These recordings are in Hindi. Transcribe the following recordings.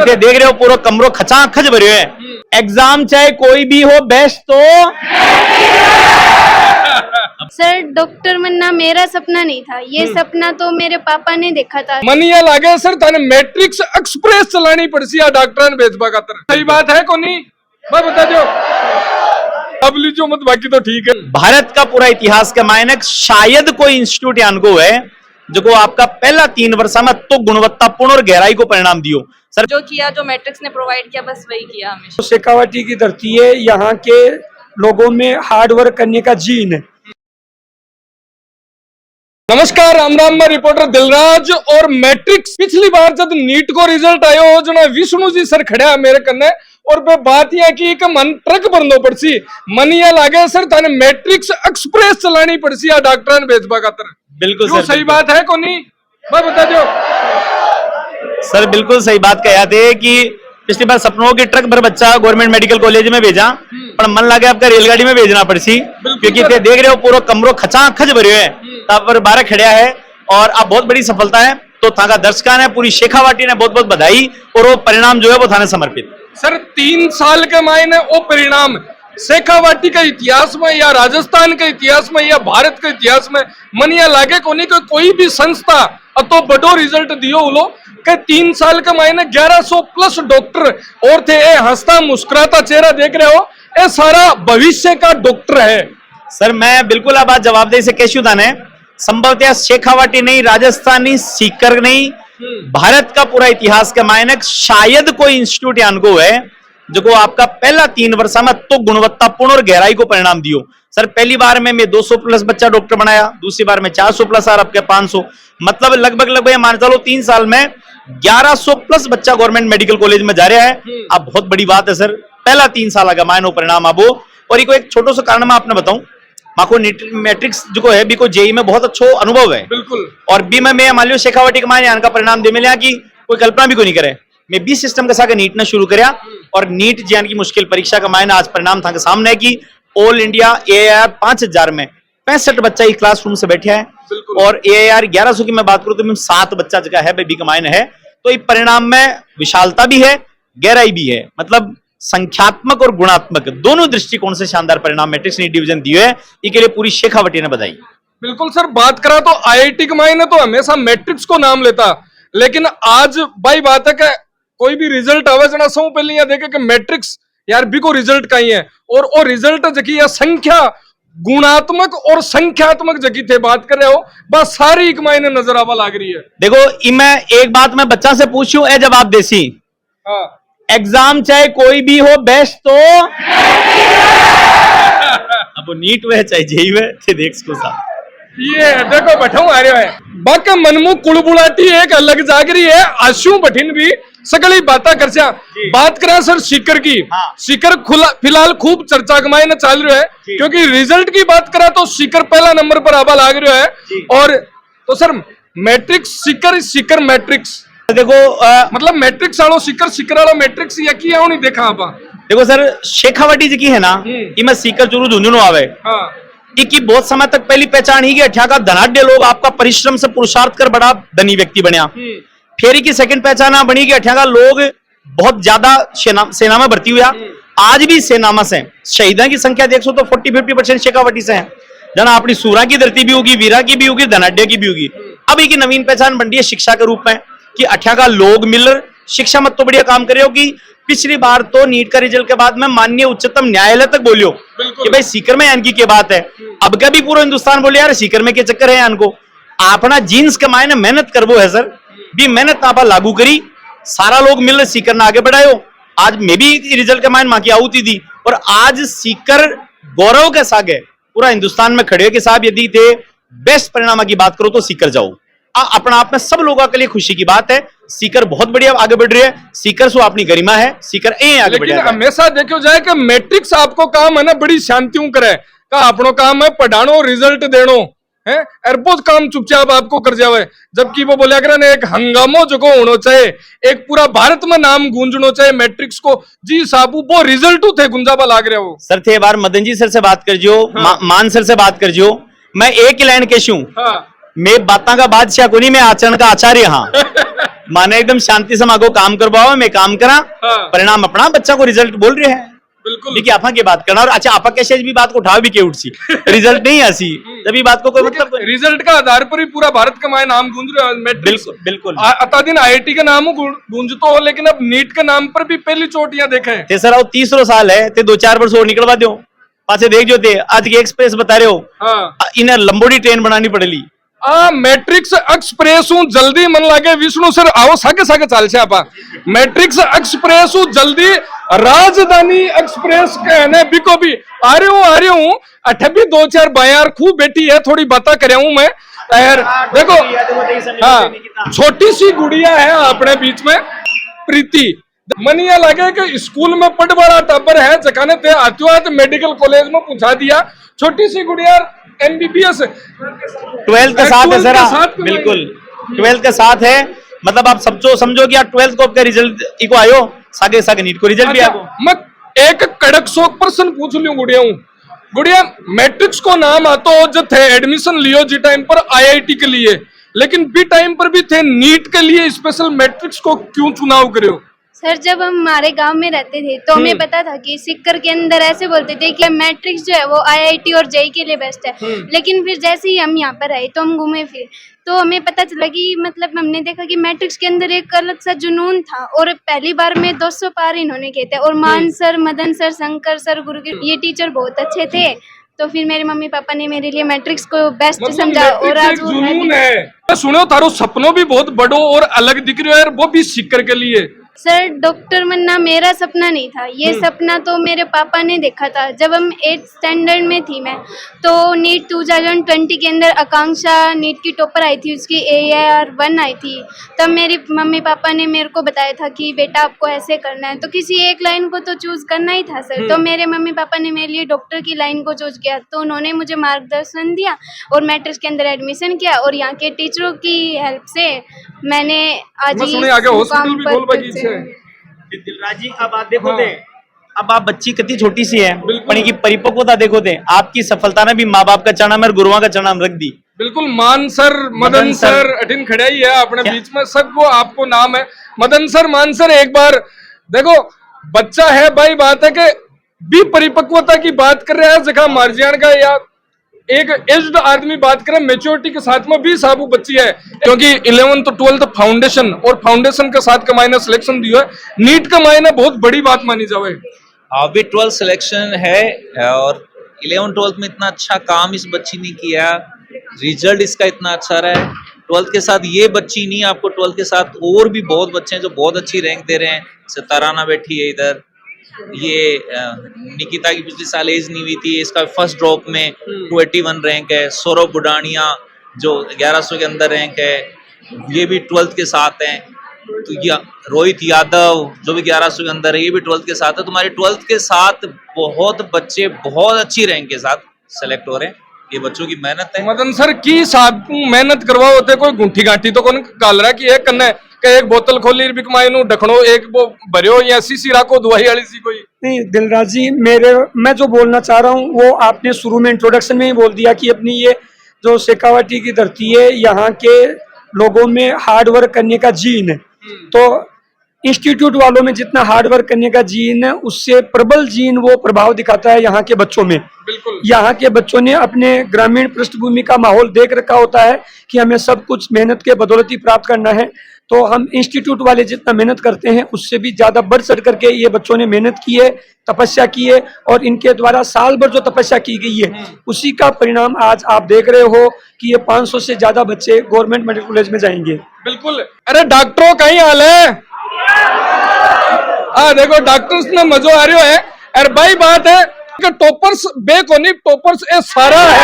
देख रहे हो पूरा कमरो खचा खच भरे है। एग्जाम चाहे कोई भी हो बेस्ट तो सर डॉक्टर बनना मेरा सपना नहीं था, ये सपना तो मेरे पापा ने देखा था। मन ये लागे सर थाने मैट्रिक्स एक्सप्रेस चलानी पड़सी आ डॉक्टर ने भेजबा खातर। सही बात है कोनी मैं बता दो अब लीजो मत, बाकी तो ठीक है। भारत का पूरा इतिहास का मायने शायद कोई इंस्टीट्यूट या अनको है जो आपका पहला 3 वर्ष में तो गुणवत्तापूर्ण और गहराई को परिणाम दियो। सर जो किया, जो मैट्रिक्स ने प्रोवाइड किया, बस वही किया हमेशा। शेखावाटी की धरती है, यहाँ के लोगों में हार्ड वर्क करने का जीन है। नमस्कार, राम राम, मैं रिपोर्टर दिलराज। और मैट्रिक्स पिछली बार जब नीट को रिजल्ट आयो जो ना विष्णु जी सर खड़ा मेरे कन्ने और वे बात यह की मन ट्रक भरनो पड़सी। मन ये लागे सर थाने मैट्रिक्स एक्सप्रेस चलानी पड़सी आ डॉक्टर ने भेजबा खातर। बिल्कुल सर, सही बात है कोनी मैं बता दो सर, बिल्कुल सही बात कहा थे कि पिछली बार सपनों की ट्रक भर बच्चा गवर्नमेंट मेडिकल कॉलेज में भेजा, पर मन लगे आपका रेलगाड़ी में भेजना पड़सी, क्योंकि देख रहे हो पूरा कमरो खचा खच भरे है तब पर 12 खड़िया है और अब बहुत बड़ी सफलता है। तो थाका दर्शकों ने पूरी शेखावाटी ने बहुत बहुत बधाई और वो परिणाम जो है वो थाने समर्पित। सर 3 साल के मायने वो परिणाम शेखावाटी के इतिहास में या राजस्थान के इतिहास में या भारत के इतिहास में मन या लागे कोई भी संस्था तो बड़ो रिजल्ट दियो उलो के 3 साल के मायने 1100 प्लस डॉक्टर और थे। ए हंसता मुस्कुराता चेहरा देख रहे हो, ये सारा भविष्य का डॉक्टर है। सर मैं बिल्कुल अब आज जवाबदेही से कैशू दाने संभवतः शेखावाटी नहीं, राजस्थान नहीं, सीकर नहीं, भारत का पूरा इतिहास के मायने शायद कोई इंस्टीट्यूट या अनको है जो आपका पहला 3 वर्ष में तो गुणवत्तापूर्ण और गहराई को परिणाम दियो। सर पहली बार में 200 प्लस बच्चा डॉक्टर बनाया, दूसरी बार में 400 प्लस और आपके 500, मतलब लगभग मान चलो 3 साल में 1100 प्लस बच्चा गवर्नमेंट मेडिकल कॉलेज में जा रहा है। अब बहुत बड़ी बात है सर, पहला 3 साल का मायनो परिणाम अब। और एक छोटो सा कारण मैं आपने बताऊं, माको मैट्रिक्स जो है बी को जेई में बहुत अच्छा अनुभव है बिल्कुल, और बी में मैं मान लियो शेखावाटी के मायने आने का परिणाम दे मिला कि कोई कल्पना भी को नहीं करे। मैं 20 सिस्टम के साथ नीट ने शुरू करया और नीट ज्ञान की मुश्किल परीक्षा का मायने आज परिणाम था के सामने है कि ऑल इंडिया AIR 5000 में 65 बच्चा ही क्लासरूम से बैठा है और AIR 1100 की मैं बात करूं तो 7 बच्चा जगह है बी का मायने है। तो इस परिणाम में विशालता भी है, गहराई भी है, मतलब संख्यात्मक और गुणात्मक दोनों दृष्टिकोण से शानदार परिणाम मैट्रिक्स नीट डिवीजन दिए है। इसके लिए पूरी शेखावाटी ने बधाई। बिल्कुल सर, बात करा तो IIT के मायने तो हमेशा मैट्रिक्स को नाम लेता, लेकिन आज भाई बात है कि कोई भी रिजल्ट आवे जना सौ पहले यहाँ देखे कि मैट्रिक्स यार भी को रिजल्ट का ही है और वो रिजल्ट जकी या संख्या गुणात्मक और संख्यात्मक जकी थे बात कर रहे हो, बस सारी एक मायने नजर आवा लाग रही है। देखो मैं एक बात मैं बच्चा से पूछूं ए जवाब देसी। हाँ, एग्जाम चाहे कोई भी हो बेस्ट तो अब वो नीट वे चाहे जेई वे थे देख इसको साहब ये देखो बैठा आ रहे है बाका मनमु कुड़बुड़ाटी एक अलग जागरी है। आशु बठिन भी सकली बाता कर बात करा सर सीकर की। हाँ। सीकर फिलहाल खूब चर्चा कमाई न चल रहा है क्योंकि रिजल्ट की बात करा तो सीकर पहला नंबर पर आबा लाग रहा है। और तो सर मैट्रिक्स सीकर मैट्रिक्स देखो मतलब मैट्रिक्स वालों सीकर वाला मैट्रिक्स यकी नहीं देखा आप। देखो सर शेखावाटी जी की है ना कि मैं सीकर चुरू झुंझुनू आवे की बहुत समय तक पहली पहचान ही अठ्या का धनाढ़ लोग आपका परिश्रम से पुरुषार्थ कर बड़ा धनी व्यक्ति बनया। फेरी की सेकंड पहचान बनी कि अठ्या का लोग बहुत ज्यादा सेना में भर्ती हुआ। आज भी सेना में से शहीदों की संख्या देखो तो 40-50% शेखावाटी से है। जना अपनी सूरा की धरती भी होगी, वीरा की भी होगी, धनाढ़ की भी होगी। अब एक नवीन पहचान बन रही है शिक्षा के रूप में कि अठ्या का लोग मिलकर शिक्षा मत तो बढ़िया काम करे हो कि पिछली बार तो नीट का रिजल्ट के बाद में माननीय उच्चतम न्यायालय तक बोलियो कि भाई सीकर में यान की क्या बात है। अब का भी पूरा हिंदुस्तान बोले यार सीकर में क्या चक्कर है यान को अपना जीन्स के मायने मेहनत करवो है सर भी मेहनत आप लागू करी, सारा लोग मिल सीकर ने आगे बढ़ायो। आज मैं भी रिजल्ट के मायने मां की आहुति दी और आज सीकर गौरव के सागे पूरा हिंदुस्तान में खड़े कि साहब यदि थे बेस्ट परिणाम की बात करो तो सीकर जाओ। अपना आप में सब लोगों के लिए खुशी की बात है। सीकर बहुत बढ़िया आगे बढ़ रही है, सीकर सो अपनी गरिमा है, सीकर आगे बढ़ रहा है। हमेशा देखो जाए कि मैट्रिक्स आपको काम है ना बड़ी शांतियों करे का अपनो काम है पढ़ानो रिजल्ट देनो है बहुत काम चुपचाप आपको कर जावे। जबकि वो बोलिया करे एक हंगामो जो होना चाहिए, एक पूरा भारत में नाम गूंजनो चाहिए मैट्रिक्स को। जी साहब वो रिजल्ट थे गुंजाबा लाग रहे हो सर थे बार मदन जी सर से बात कर जो मान सर से बात कर जो मैं एक ही लाइन कहूं। हाँ। मैं बाता का बादशाह को नहीं, मैं आचरण का आचार्य। हाँ माने एकदम शांति से माँ को काम करवाओ, मैं काम करा, हाँ। परिणाम अपना, बच्चा को रिजल्ट बोल रहे हैं। बिल्कुल देखिए आपा की बात करना, और अच्छा आपा कैसे भी बात को उठाओ भी के उठसी रिजल्ट नहीं आसी तभी बात को कोई मतलब रिजल्ट का आधार पर ही पूरा भारत का माय नाम गूंज रहा है। मैट्रिक्स बिल्कुल बिल्कुल अता दिन आईआईटी का नाम गूंजतो हो, लेकिन अब नीट के नाम पर भी पहली चोटियां देखे हैं। तेसरा वो 30 साल है ते 2-4 वर्ष और निकलवा दो पासे देख जो थे आज के एक्सप्रेस बता रहे हो, हाँ इन्हें लंबोड़ी ट्रेन बनानी पड़ेगी। मैट्रिक्स एक्सप्रेस हूँ जल्दी मन लागे विष्णु सर आओ साके साके चाल से आपा मैट्रिक्स एक्सप्रेस हूँ जल्दी राजधानी एक्सप्रेस कहने बिको भी आ रही हूँ अठे भी 2-4 बायार खूब बैठी है, थोड़ी बातें कर हूँ मैं यार। देखो हाँ छोटी सी गुड़िया है अपने बीच में प्रीति, मनिया लगे कि स्कूल में पढ़ बड़ा टाबर है जकाने ते आत्युआत मेडिकल कॉलेज में पहुंचा दिया। छोटी सी गुड़िया एमबीबीएस 12th के साथ है सर, बिल्कुल 12th के साथ है, मतलब आप समझो कि आप 12th को आपका रिजल्ट इको आयो सागे सागे नीट को रिजल्ट भी आयो। मैं एक कड़क 100% पूछ लूं गुड़िया मैट्रिक्स को नाम आतो जो थे एडमिशन लियो जी टाइम पर आईआईटी के लिए, लेकिन बी टाइम पर भी थे नीट के लिए स्पेशल मैट्रिक्स को क्यों चुनाव करो? सर जब हम हमारे गांव में रहते थे तो हमें पता था कि सिक्कर के अंदर ऐसे बोलते थे कि मैट्रिक्स जो है वो आईआईटी और जेई के लिए बेस्ट है, लेकिन फिर जैसे ही हम यहाँ पर आए तो हम घूमे फिर तो हमें पता चला कि मतलब हमने देखा कि मैट्रिक्स के अंदर एक अलग सा जुनून था, और पहली बार में 200 पार इन्होंने किए थे, और मान sir, Madan sir, Shankar sir, गुरु ये टीचर बहुत अच्छे थे। तो फिर मेरे मम्मी पापा ने मेरे लिए मैट्रिक्स को बेस्ट मतलब समझा, और आज वो जुनून है। मैं सुनो थारो सपनों भी बहुत बड़ो और अलग दिख रहे हो, वो भी सिक्कर के लिए। सर डॉक्टर बनना मेरा सपना नहीं था, ये सपना तो मेरे पापा ने देखा था। जब हम 8th स्टैंडर्ड में थी मैं, तो नीट 2020 के अंदर आकांक्षा नीट की टॉपर आई थी, उसकी AR1 आई थी। तब मेरी मम्मी पापा ने मेरे को बताया था कि बेटा आपको ऐसे करना है, तो किसी एक लाइन को तो चूज करना ही था सर। तो मेरे मम्मी पापा ने मेरे लिए डॉक्टर की लाइन को चूज किया, तो उन्होंने मुझे मार्गदर्शन दिया और मैट्रिक्स के अंदर एडमिशन किया, और यहाँ के टीचरों की हेल्प से मैंने आज दिलराज जी अब आप देखो थे, अब आप बच्ची कितनी छोटी सी है, पण की परिपक्वता देखो थे, आपकी सफलता ने भी माँ बाप का चरणा में और गुरुओं का चरणा में रख दी। बिल्कुल मान सर, मदन सर अटिन खड़ा ही है अपने बीच में, सबको आपको नाम है मदन सर, मान सर। एक बार देखो बच्चा है भाई, बात है कि भी परिपक्वता की बात कर रहा है जगह मार्जियान का, या एक एज्ड आदमी बात करें मेच्योरिटी के साथ में भी साबू बच्ची है, क्योंकि 11th तो 12th फाउंडेशन और फाउंडेशन के साथ का मायने सिलेक्शन दिया है, नीट का मायने बहुत बड़ी बात मानी जाए। अभी 12th सिलेक्शन है और 11th-12th में इतना अच्छा काम इस बच्ची ने किया, रिजल्ट इसका इतना अच्छा रहा है। 12th के साथ ये बच्ची नहीं, आपको 12th के साथ और भी बहुत बच्चे हैं जो बहुत अच्छी रैंक दे रहे हैं। सिताराना बैठी है इधर, ये निकिता की पिछले साल एज नहीं हुई थी, इसका फर्स्ट ड्रॉप में 281 रैंक है। सौरभ बुडानिया जो 1100 के अंदर रैंक है, ये भी 12th के साथ हैं। तो ये रोहित यादव जो भी 1100 के अंदर है, ये भी 12th के साथ है। तुम्हारे 12th के साथ बहुत बच्चे बहुत अच्छी रैंक के साथ सेलेक्ट हो रहे हैं, ये बच्चों की मेहनत है। मदन सर की साथ मेहनत करवाओ होते, कोई गुंठी गांठी तो कौन काल रहा कि एक कन्ने के एक बोतल खोली बिकमाइनू ढकनो, एक वो भरियो या शीशी राखो दवाई वाली सी कोई नहीं। दिलराज जी मैं जो बोलना चाह रहा हूँ वो आपने शुरू में इंट्रोडक्शन में ही बोल दिया कि अपनी ये जो शेखावाटी की धरती है, यहाँ के लोगों में हार्ड वर्क करने का जीन है। तो इंस्टीट्यूट वालों में जितना हार्ड वर्क करने का जीन है, उससे प्रबल जीन वो प्रभाव दिखाता है यहाँ के बच्चों में। बिल्कुल यहाँ के बच्चों ने अपने ग्रामीण पृष्ठभूमि का माहौल देख रखा होता है कि हमें सब कुछ मेहनत के बदौलत ही प्राप्त करना है। तो हम इंस्टीट्यूट वाले जितना मेहनत करते हैं उससे भी ज्यादा बढ़ चढ़ करके ये बच्चों ने मेहनत की है, तपस्या की है, और इनके द्वारा साल भर जो तपस्या की गई है उसी का परिणाम आज आप देख रहे हो कि ये 500 से ज्यादा बच्चे गवर्नमेंट मेडिकल कॉलेज में जाएंगे। बिल्कुल। अरे डॉक्टरों का ही हाल है, देखो डॉक्टर्स ने मजो आ रही है। अरे भाई बात है कि टॉपर्स बेकोनी टॉपर्स ये सारा है,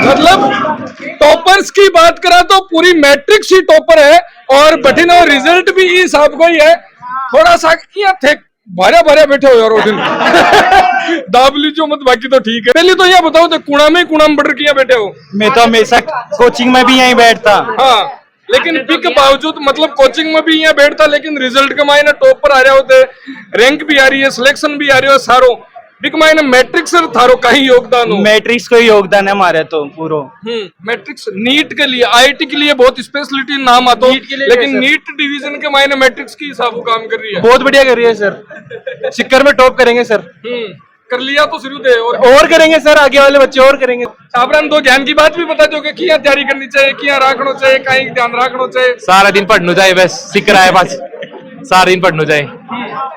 मतलब टॉपर्स की बात करा तो पूरी मैट्रिक्स ही टॉपर है, और बठिना रिजल्ट भी इस आपको ही है। थोड़ा सा यहाँ थे भारे भारे बैठे हो यार दिन दाब लीजिए मत, बाकी तो ठीक है। पहले तो यह बताओ तो कुणा में बटर किया बैठे हो? मैं तो हमेशा कोचिंग में भी यहीं बैठता, हाँ, लेकिन पी के बावजूद मतलब कोचिंग में भी यहाँ बैठता, लेकिन रिजल्ट के मायने टॉप पर आ रहे होते, रैंक भी आ रही है, सिलेक्शन भी आ रही है सारों। बिक मायने मैट्रिक्स थारो कहीं योगदान हो? मैट्रिक्स को ही योगदान है हमारे तो पूरो। मैट्रिक्स नीट के लिए, आईआईटी के लिए बहुत स्पेशलिटी नाम आता हो, लेकिन नीट डिवीजन के मायने मैट्रिक्स की हिसाब काम कर रही है। बहुत बढ़िया कर रही है सर, सिक्कर में टॉप करेंगे सर। कर लिया तो शुरू दे और करेंगे सर, आगे वाले बच्चे और करेंगे। साबरान दो ज्ञान की बात भी बता दो कि किया तैयारी करनी चाहिए, किया रखना चाहिए, कहीं ध्यान रखना चाहिए। सारा दिन पढ़ना चाहिए बस, सिक्कर आए पास सारा दिन पढ़ना चाहिए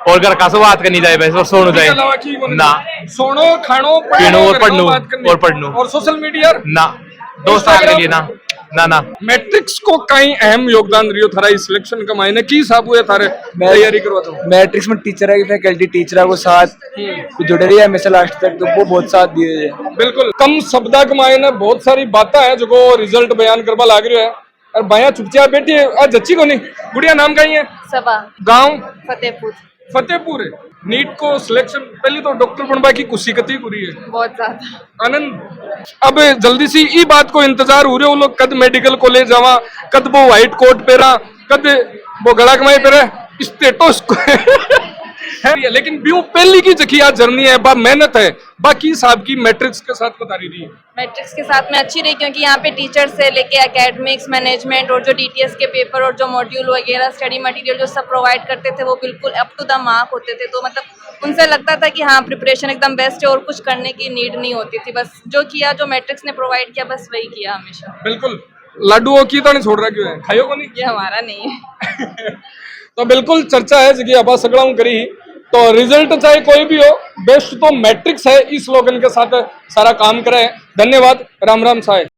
और घर का बात करनी चाहिए बस, और सोना चाहिए ना, सोनो खानो पीनो और पढ़नो और सोशल मीडिया ना, दोस्त के लिए ना ना ना। मैट्रिक्स को कहीं अहम योगदान रियो थारा इस सिलेक्शन का मायने की हिसाब हुए थारे तैयारी करवा दो। मैट्रिक्स में टीचर की फैकल्टी टीचर को साथ जुड़े रही है हमेशा लास्ट तक, तो वो बहुत साथ दिए है। बिल्कुल कम शब्दा के मायने बहुत सारी बातें हैं जो को रिजल्ट बयान करवा लाग रही है, और बाया चुपचाप बैठी है। आज जच्ची को नहीं, गुड़िया नाम का ही है? सबा। गांव? फतेहपुर। फतेहपुर है। नीट को सिलेक्शन पहले तो डॉक्टर बनवा की खुशी कती पूरी है, बहुत ज्यादा आनंद। अब जल्दी सी ई बात को इंतजार हो रहे हो लोग, कद मेडिकल कॉलेज जावा, कद वो व्हाइट कोट पहरा, कद वो गला कमाई पहरा, स्टेटस है। लेकिन भी वो पहली की जखिया जर्नी है, बा मेहनत है, बाकी साहब की मैट्रिक्स के साथ बता रही थी। मैट्रिक्स के साथ में अच्छी रही, क्योंकि यहाँ पे टीचर से लेके एकेडमिक्स मैनेजमेंट और जो डीटीएस के पेपर और जो मॉड्यूल वगैरह स्टडी मटेरियल जो सब प्रोवाइड करते थे वो बिल्कुल अप टू द मार्क होते थे। तो मतलब उनसे लगता था कि हाँ प्रिपरेशन एकदम बेस्ट है और कुछ करने की नीड नहीं होती थी, बस जो किया जो मैट्रिक्स ने प्रोवाइड किया बस वही किया हमेशा। बिल्कुल लाडू की तो नहीं छोड़ रहा, क्यों है खाइयो को नहीं, ये हमारा नहीं है। तो बिल्कुल चर्चा है जगह अब सगड़ा करी, तो रिजल्ट चाहे कोई भी हो, बेस्ट तो मैट्रिक्स है, इस स्लोगन के साथ सारा काम करे। धन्यवाद, राम राम साहेब।